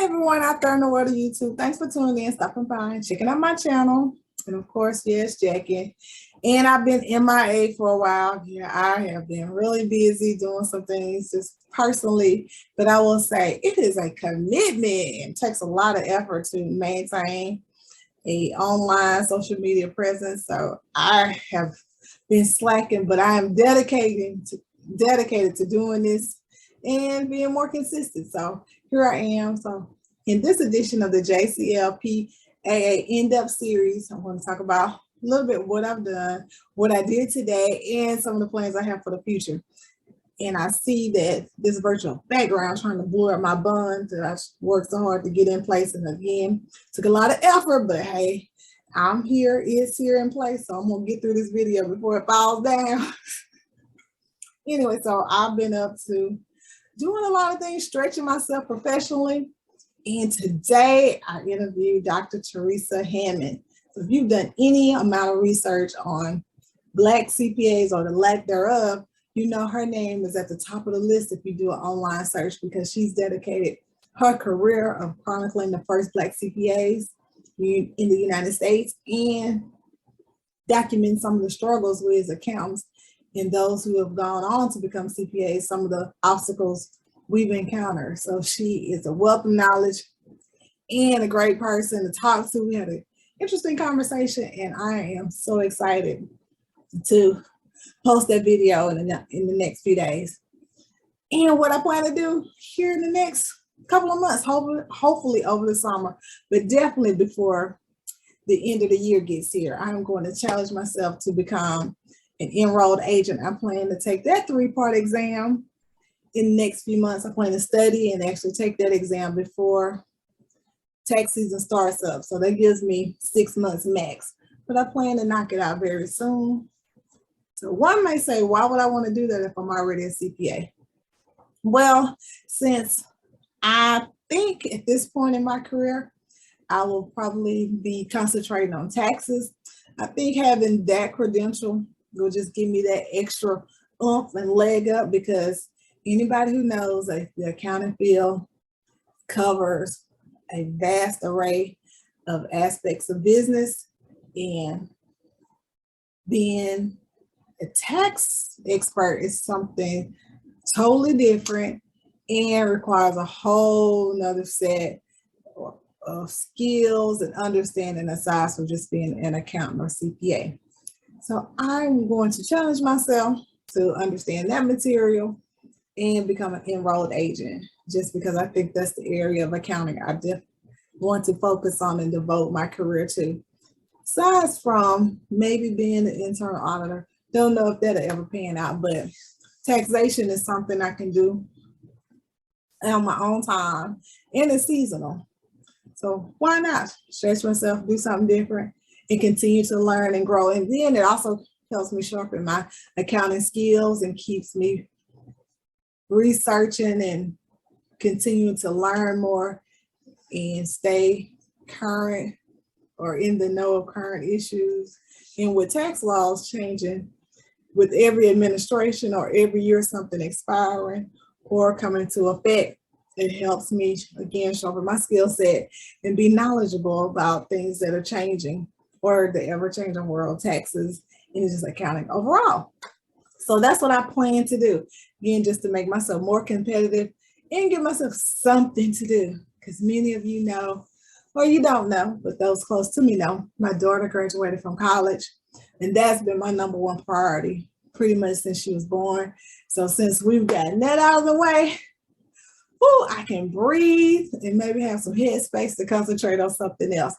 Hi everyone out there in the world of YouTube. Thanks for tuning in, stopping by, and checking out my channel. And of course, yes, Jackie. And I've been MIA for a while. Yeah, I have been really busy doing some things just personally. But I will say it is a commitment. It takes a lot of effort to maintain a online social media presence. So I have been slacking, but I am dedicated to doing this and being more consistent. So here I am. So in this edition of the JCLPAA in-depth series, I'm going to talk about a little bit what I've done, what I did today, and some of the plans I have for the future. And I see that this virtual background trying to blur up my bun that I worked so hard to get in place. And again, took a lot of effort, but hey, I'm here, it's here in place. So I'm gonna get through this video before it falls down. Anyway, so I've been up to doing a lot of things, stretching myself professionally. And today I interviewed Dr. Teresa Hammond. So if you've done any amount of research on Black CPAs or the lack thereof, you know her name is at the top of the list if you do an online search, because she's dedicated her career of chronicling the first Black CPAs in the United States and documenting some of the struggles we as accountants and those who have gone on to become CPAs, some of the obstacles we've encountered. So she is a wealth of knowledge and a great person to talk to. We had an interesting conversation, and I am so excited to post that video in the next few days. And what I plan to do here in the next couple of months, hopefully over the summer, but definitely before the end of the year gets here, I'm going to challenge myself to become an enrolled agent. I plan to take that 3-part exam in the next few months. I plan to study and actually take that exam before tax season starts up. So that gives me 6 months max, but I plan to knock it out very soon. So one may say, why would I want to do that if I'm already a CPA? Well, since I think at this point in my career, I will probably be concentrating on taxes. I think having that credential will just give me that extra oomph and leg up, because anybody who knows that the accounting field covers a vast array of aspects of business, and being a tax expert is something totally different and requires a whole nother set of skills and understanding aside from just being an accountant or CPA. So I'm going to challenge myself to understand that material and become an enrolled agent, just because I think that's the area of accounting I definitely want to focus on and devote my career to. Aside from maybe being an internal auditor, don't know if that'll ever pan out, but taxation is something I can do on my own time, and it's seasonal. So why not stretch myself, do something different, and continue to learn and grow. And then it also helps me sharpen my accounting skills and keeps me researching and continuing to learn more and stay current or in the know of current issues. And with tax laws changing with every administration, or every year something expiring or coming into effect, it helps me again sharpen my skill set and be knowledgeable about things that are changing, or the ever-changing world, taxes, and just accounting overall. So that's what I plan to do, again, just to make myself more competitive and give myself something to do. Because many of you know, or you don't know, but those close to me know, my daughter graduated from college, and that's been my #1 priority pretty much since she was born. So since we've gotten that out of the way, I can breathe and maybe have some headspace to concentrate on something else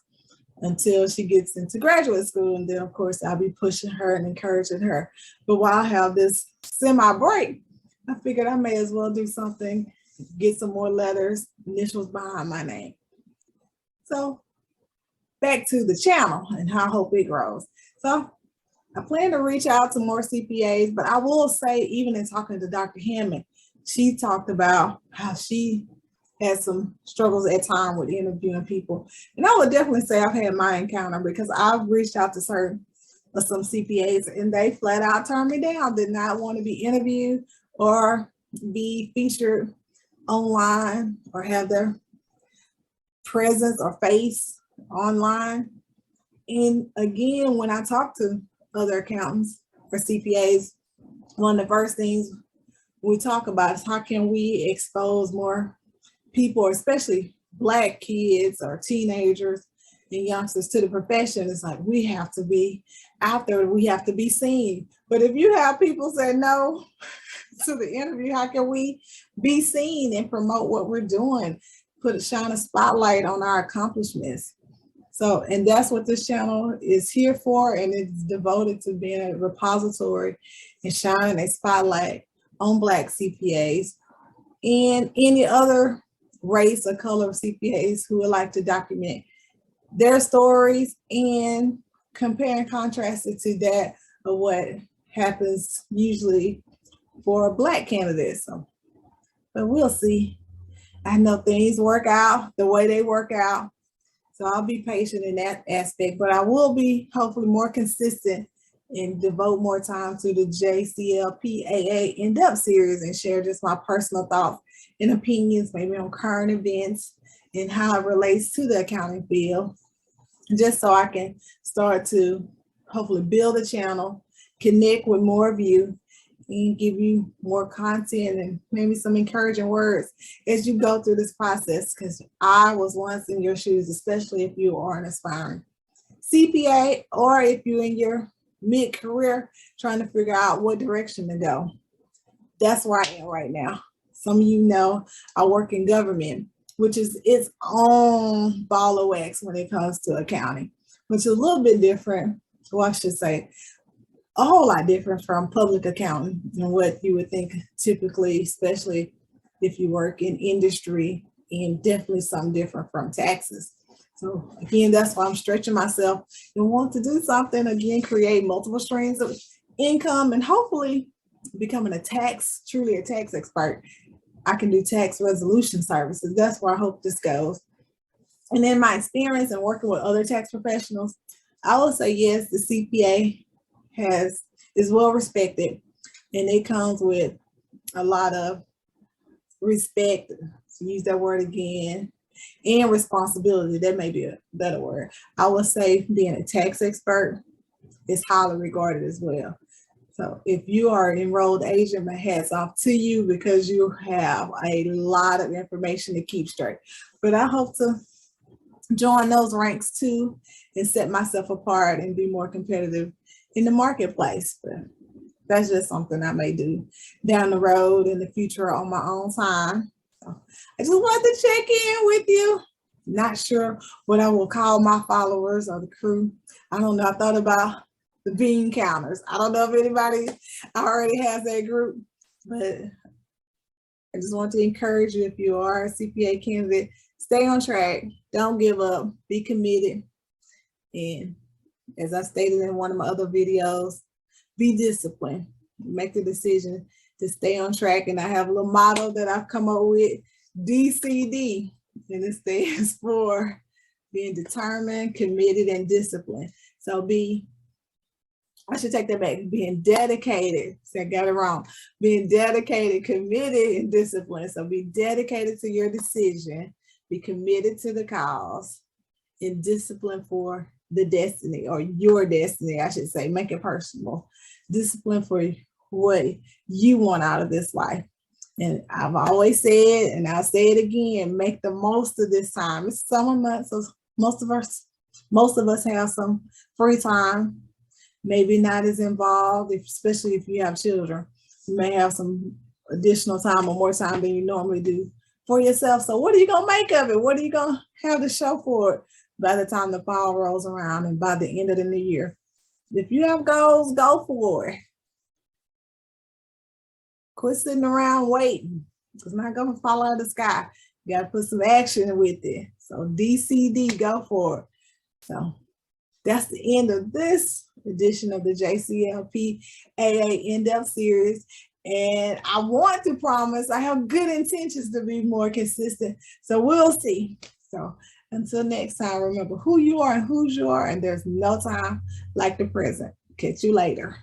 until she gets into graduate school. And then of course I'll be pushing her and encouraging her. But while I have this semi-break, I figured I may as well do something, get some more letters, initials behind my name. So back to the channel and how I hope it grows. So I plan to reach out to more CPAs, but I will say, even in talking to Dr. Hammond, she talked about how she had some struggles at times with interviewing people. And I would definitely say I've had my encounter, because I've reached out to some CPAs and they flat out turned me down, did not want to be interviewed or be featured online or have their presence or face online. And again, when I talk to other accountants or CPAs, one of the first things we talk about is how can we expose more people, especially Black kids or teenagers and youngsters, to the profession. It's like we have to be out there, we have to be seen. But if you have people say no to the interview, how can we be seen and promote what we're doing? Shine a spotlight on our accomplishments. So, and that's what this channel is here for, and it's devoted to being a repository and shining a spotlight on Black CPAs and any other race or color of CPAs who would like to document their stories and compare and contrast it to that of what happens usually for Black candidates. So, but we'll see. I know things work out the way they work out. So I'll be patient in that aspect, but I will be hopefully more consistent and devote more time to the JCLPAA in-depth series and share just my personal thoughts and opinions, maybe on current events and how it relates to the accounting field, just so I can start to hopefully build a channel, connect with more of you, and give you more content and maybe some encouraging words as you go through this process, because I was once in your shoes, especially if you are an aspiring CPA or if you're in your mid-career trying to figure out what direction to go. That's where I am right now. Some of you know I work in government, which is its own ball of wax when it comes to accounting, which is a little bit different, well, I should say, a whole lot different from public accounting and what you would think typically, especially if you work in industry, and definitely something different from taxes. So again, that's why I'm stretching myself and want to do something, again, create multiple streams of income and hopefully becoming truly a tax expert. I can do tax resolution services. That's where I hope this goes. And in my experience and working with other tax professionals, I will say, yes, the CPA is well respected, and it comes with a lot of respect, to use that word again, and responsibility. That may be a better word. I would say being a tax expert is highly regarded as well. So if you are an enrolled agent, my hat's off to you, because you have a lot of information to keep straight. But I hope to join those ranks too and set myself apart and be more competitive in the marketplace. But that's just something I may do down the road in the future on my own time. So I just wanted to check in with you. Not sure what I will call my followers or the crew. I don't know. I thought about the bean counters. I don't know if anybody already has that group, but I just want to encourage you, if you are a CPA candidate, stay on track. Don't give up. Be committed. And as I stated in one of my other videos, be disciplined. Make the decision to stay on track. And I have a little motto that I've come up with, DCD, and it stands for being determined, committed, and disciplined. So I should take that back, being dedicated. See, I got it wrong. Being dedicated, committed, and disciplined. So be dedicated to your decision, be committed to the cause, and disciplined for the destiny, or your destiny, I should say. Make it personal. Discipline for what you want out of this life. And I've always said, and I'll say it again, make the most of this time. It's summer months, so most of us have some free time, maybe not as involved, especially if you have children. You may have some additional time or more time than you normally do for yourself. So what are you gonna make of it? What are you gonna have to show for it by the time the fall rolls around and by the end of the new year? If you have goals, go for it. Quit sitting around waiting. It's not gonna fall out of the sky. You gotta put some action with it. So DCD, go for it. So that's the end of this edition of the JCLPAA in-depth series. And I want to promise, I have good intentions to be more consistent. So we'll see. So until next time, remember who you are and whose you are, and there's no time like the present. Catch you later.